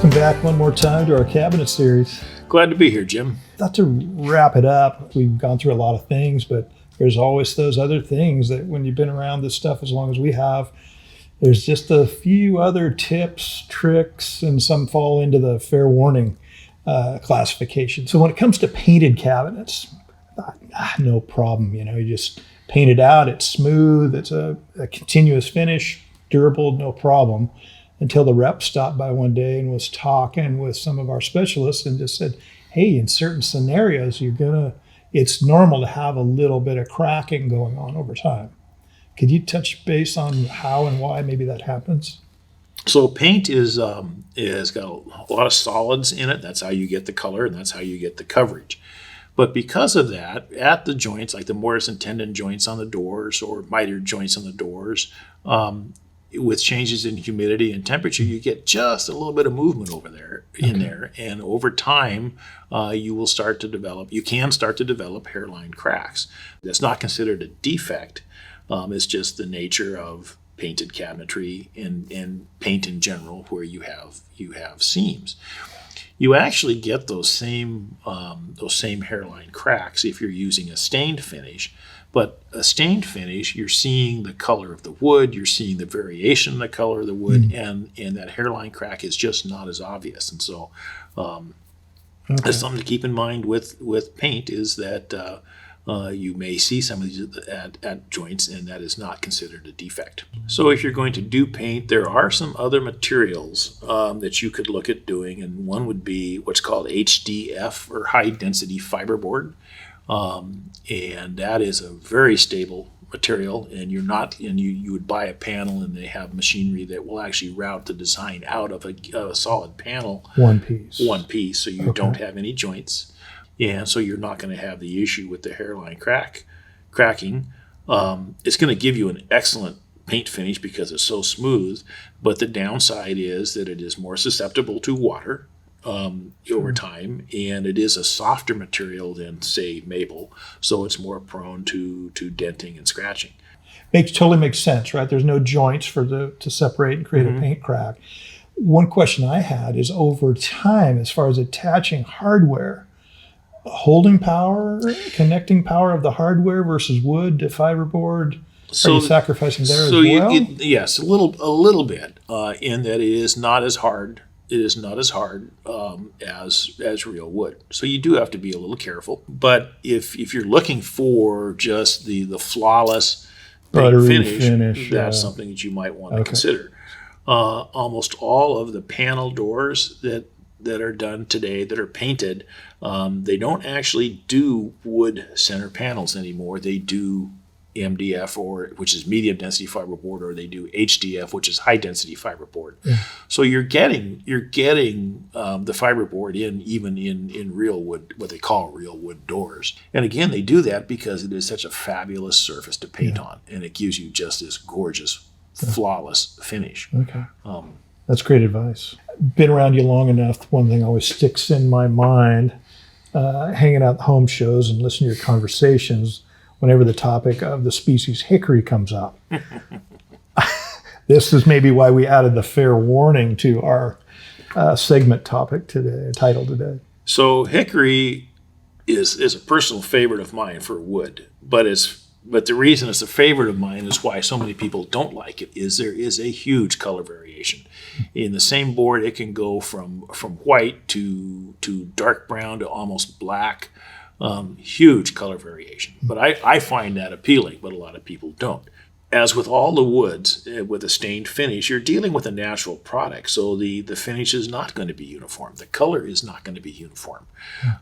Welcome back one more time to our cabinet series. Glad to be here, Jim. Not to wrap it up, we've gone through a lot of things, but there's always those other things that when you've been around this stuff as long as we have, there's just a few other tips, tricks, and some fall into the fair warning classification. So when it comes to painted cabinets, no problem. You just paint it out. It's smooth. It's a continuous finish, durable, no problem. Until the rep stopped by one day and was talking with some of our specialists and just said, hey, in certain scenarios, it's normal to have a little bit of cracking going on over time. Could you touch base on how and why maybe that happens? So paint is got a lot of solids in it. That's how you get the color, and that's how you get the coverage. But because of that, at the joints, like the mortise and tenon joints on the doors or miter joints on the doors, with changes in humidity and temperature, you get just a little bit of movement over there, in there. And over time, you can start to develop hairline cracks. That's not considered a defect. It's just the nature of painted cabinetry and paint in general, where you have seams. You actually get those same hairline cracks if you're using a stained finish. But a stained finish, you're seeing the color of the wood, you're seeing the variation in the color of the wood, and that hairline crack is just not as obvious. And so that's something to keep in mind with paint, is that you may see some of these at joints, and that is not considered a defect. So if you're going to do paint, there are some other materials that you could look at doing, and one would be what's called HDF, or high density fiberboard. And that is a very stable material, and you would buy a panel, and they have machinery that will actually route the design out of a solid panel. One piece. So you don't have any joints. And so you're not going to have the issue with the hairline cracking. It's going to give you an excellent paint finish because it's so smooth, but the downside is that it is more susceptible to water over time, and it is a softer material than, say, maple, so it's more prone to denting and scratching. Totally makes sense, right? There's no joints to separate and create a paint crack. One question I had is, over time, as far as attaching hardware, holding power, connecting power of the hardware versus wood to fiberboard, are you sacrificing there as well? Yes, a little bit, in that it is not as hard. It is not as hard as real wood. So you do have to be a little careful. But if you're looking for just the flawless finish, that's something that you might want to consider. Almost all of the panel doors that are done today that are painted, they don't actually do wood center panels anymore. They do MDF, which is medium density fiberboard, or they do HDF, which is high density fiberboard. Yeah. So you're getting the fiberboard even in real wood, what they call real wood doors. And again, they do that because it is such a fabulous surface to paint on, and it gives you just this gorgeous, flawless finish. Okay, that's great advice. Been around you long enough. One thing always sticks in my mind, hanging out at home shows and listening to your conversations, whenever the topic of the species hickory comes up. This is maybe why we added the fair warning to our segment title today. So hickory is a personal favorite of mine for wood, but the reason it's a favorite of mine is why so many people don't like it is there is a huge color variation. In the same board, it can go from white to dark brown to almost black. Huge color variation. But I find that appealing, but a lot of people don't. As with all the woods, with a stained finish, you're dealing with a natural product, so the finish is not going to be uniform. The color is not going to be uniform.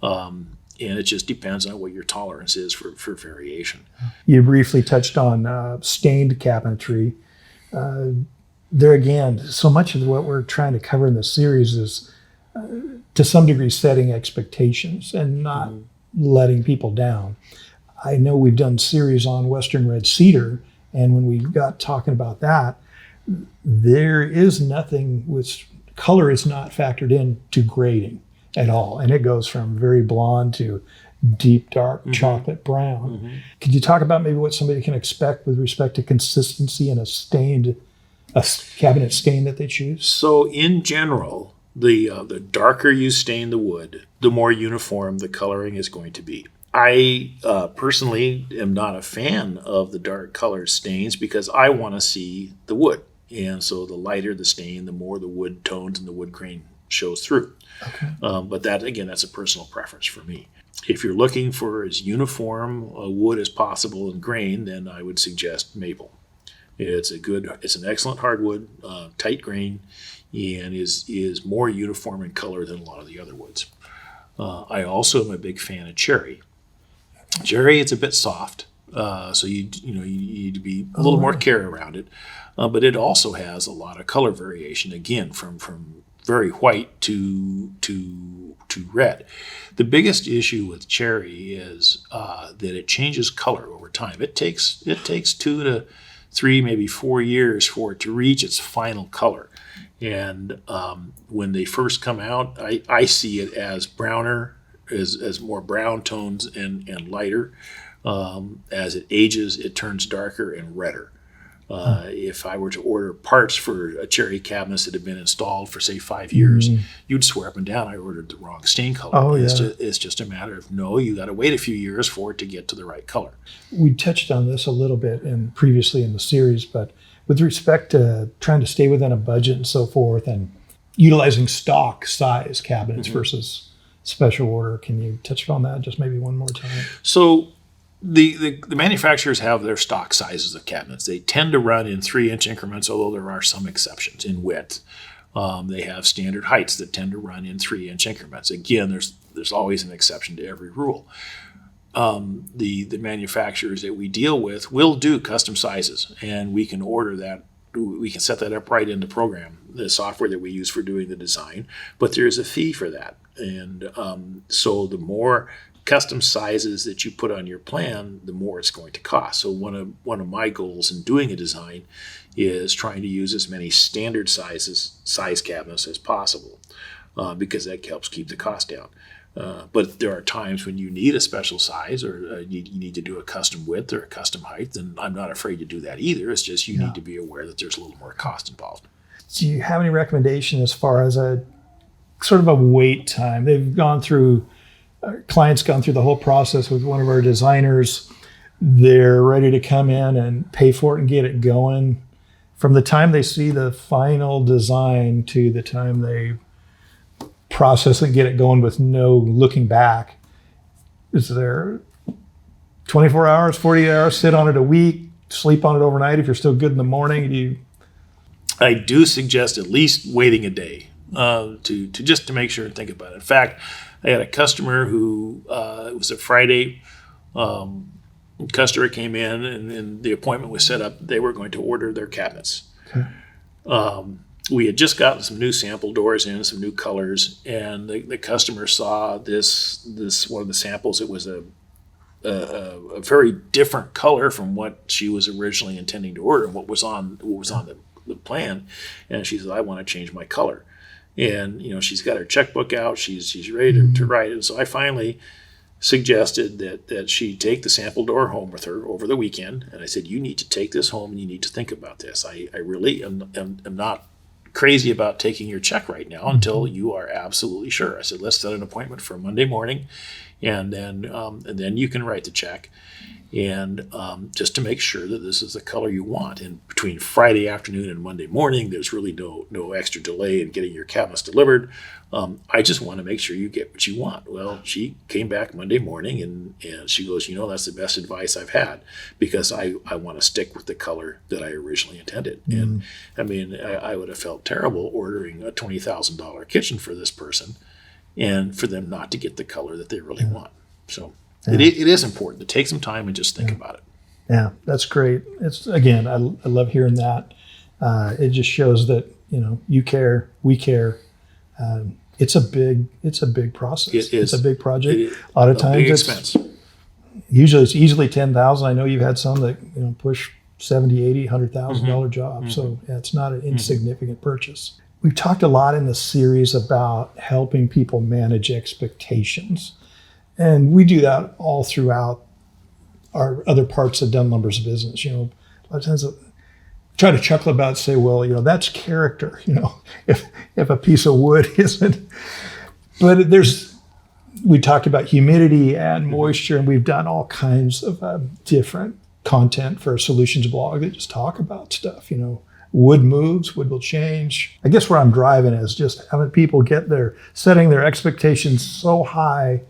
And it just depends on what your tolerance is for variation. You briefly touched on stained cabinetry. There again, so much of what we're trying to cover in this series is, to some degree, setting expectations and not letting people down. I know we've done series on Western red cedar, and when we got talking about that, there is nothing which color is not factored into grading at all, and it goes from very blonde to deep dark chocolate brown. Could you talk about maybe what somebody can expect with respect to consistency in a cabinet stain that they choose? So in general, The darker you stain the wood, the more uniform the coloring is going to be. I personally am not a fan of the dark colored stains because I want to see the wood. And so the lighter the stain, the more the wood tones and the wood grain shows through. Okay. But that, again, that's a personal preference for me. If you're looking for as uniform a wood as possible in grain, then I would suggest maple. It's an excellent hardwood, tight grain, and is more uniform in color than a lot of the other woods. I also am a big fan of cherry. Cherry, it's a bit soft, so you need to be a little more care around it. But it also has a lot of color variation, again, from very white to red. The biggest issue with cherry is that it changes color over time. It takes 2 to 3, maybe 4 years for it to reach its final color. And when they first come out, I see it as browner, as more brown tones and lighter. As it ages, it turns darker and redder. If I were to order parts for a cherry cabinet that had been installed for, say, 5 years, you'd swear up and down I ordered the wrong stain color. Oh, yeah. It's just a matter of, no, you got to wait a few years for it to get to the right color. We touched on this a little bit previously in the series, but with respect to trying to stay within a budget and so forth and utilizing stock size cabinets versus special order, can you touch on that just maybe one more time? So the manufacturers have their stock sizes of cabinets. They tend to run in 3-inch increments, although there are some exceptions in width. They have standard heights that tend to run in 3-inch increments. Again, there's always an exception to every rule. The manufacturers that we deal with will do custom sizes, and we can order that. We can set that up right in the program, the software that we use for doing the design, but there's a fee for that. And so the more custom sizes that you put on your plan, the more it's going to cost. So one of my goals in doing a design is trying to use as many standard size cabinets as possible, because that helps keep the cost down. But there are times when you need a special size, or you need to do a custom width or a custom height, and I'm not afraid to do that either. It's just you need to be aware that there's a little more cost involved. Do you have any recommendation as far as a sort of a wait time? Our client's gone through the whole process with one of our designers. They're ready to come in and pay for it and get it going. From the time they see the final design to the time they process and get it going with no looking back, is there 24 hours, 40 hours, sit on it a week, sleep on it overnight if you're still good in the morning? I do suggest at least waiting a day to make sure and think about it. In fact, I had a customer who, it was a Friday, customer came in and the appointment was set up. They were going to order their cabinets. Okay. We had just gotten some new sample doors in, some new colors, and the customer saw this one of the samples. It was a very different color from what she was originally intending to order and what was on the plan. And she said, I want to change my color. And, she's got her checkbook out. She's ready to write it. So I finally suggested that she take the sample door home with her over the weekend. And I said, you need to take this home and you need to think about this. I really am not crazy about taking your check right now until you are absolutely sure. I said, let's set an appointment for Monday morning, and then you can write the check. And just to make sure that this is the color you want. And between Friday afternoon and Monday morning, there's really no extra delay in getting your cabinets delivered. I just want to make sure you get what you want. Well, she came back Monday morning and she goes, that's the best advice I've had, because I want to stick with the color that I originally intended. And I mean, I would have felt terrible ordering a $20,000 kitchen for this person and for them not to get the color that they really want. So it is important to take some time and just think about it. Yeah, that's great. It's, again, I love hearing that. It just shows that, you care, we care. It's a big process. It is. It's a big project. A lot of times big expense. Usually it's easily $10,000. I know you've had some that push $70,000, $80,000, $100,000 jobs. So it's not an insignificant purchase. We've talked a lot in the series about helping people manage expectations. And we do that all throughout our other parts of Dunn Lumber's business. A lot of times try to chuckle about it, say, well, that's character, if a piece of wood isn't. But we talked about humidity and moisture, and we've done all kinds of different content for a solutions blog that just talk about stuff, Wood moves, wood will change. I guess where I'm driving is just having people setting their expectations so high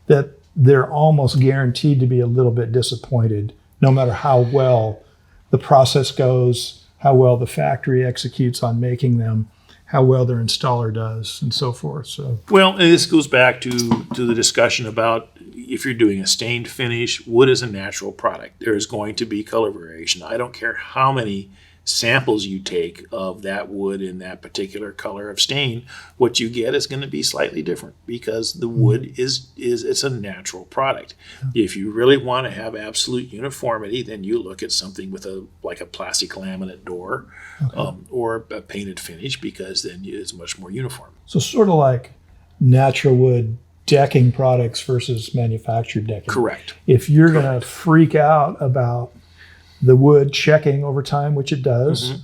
that they're almost guaranteed to be a little bit disappointed, no matter how well the process goes, how well the factory executes on making them, how well their installer does, and so forth. So, well, and this goes back to the discussion about if you're doing a stained finish, wood is a natural product. There is going to be color variation. I don't care how many samples you take of that wood in that particular color of stain, what you get is going to be slightly different because the wood it's a natural product. If you really want to have absolute uniformity, then you look at something with like a plastic laminate door, or a painted finish, because then it's much more uniform. So sort of like natural wood decking products versus manufactured decking. Correct. If you're going to freak out about the wood checking over time, which it does,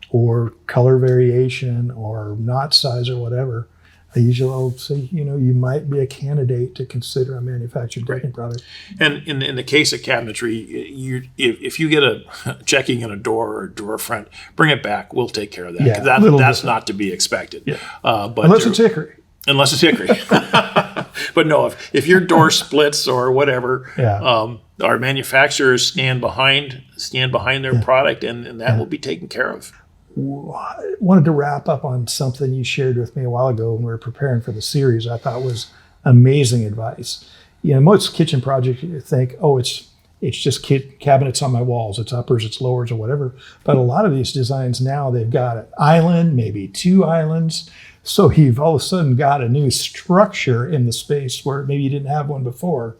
or color variation or knot size or whatever, I usually say, you might be a candidate to consider a manufactured decking product. And in the case of cabinetry, if you get a checking in a door or a door front, bring it back. We'll take care of that. Yeah, that's different. Not to be expected. Yeah. But unless it's Hickory. Unless it's Hickory. But no, if your door splits or whatever, our manufacturers stand behind their product, and that will be taken care of. I wanted to wrap up on something you shared with me a while ago when we were preparing for the series. I thought was amazing advice. Most kitchen projects, you think, it's just cabinets on my walls. It's uppers, it's lowers, or whatever. But a lot of these designs now, they've got an island, maybe two islands. So you've all of a sudden got a new structure in the space where maybe you didn't have one before.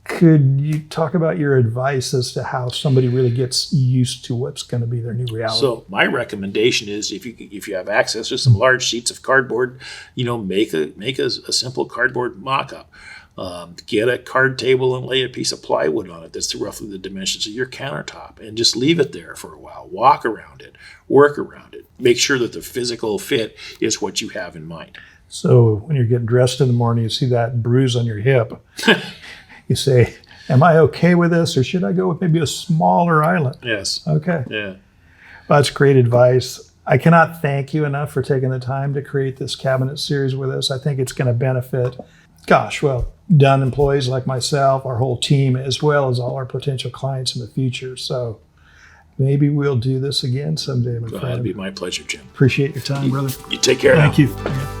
Could you talk about your advice as to how somebody really gets used to what's going to be their new reality? So my recommendation is if you have access to some large sheets of cardboard, make a simple cardboard mock-up. Get a card table and lay a piece of plywood on it that's roughly the dimensions of your countertop, and just leave it there for a while. Walk around it, work around it. Make sure that the physical fit is what you have in mind. So when you're getting dressed in the morning, you see that bruise on your hip. You say, am I okay with this, or should I go with maybe a smaller island? Yes. Okay. Yeah. Well, that's great advice. I cannot thank you enough for taking the time to create this cabinet series with us. I think it's going to benefit, done employees like myself, our whole team, as well as all our potential clients in the future. So maybe we'll do this again someday, my friend. It'd be my pleasure, Jim. Appreciate your time, brother. You take care now. Thank you.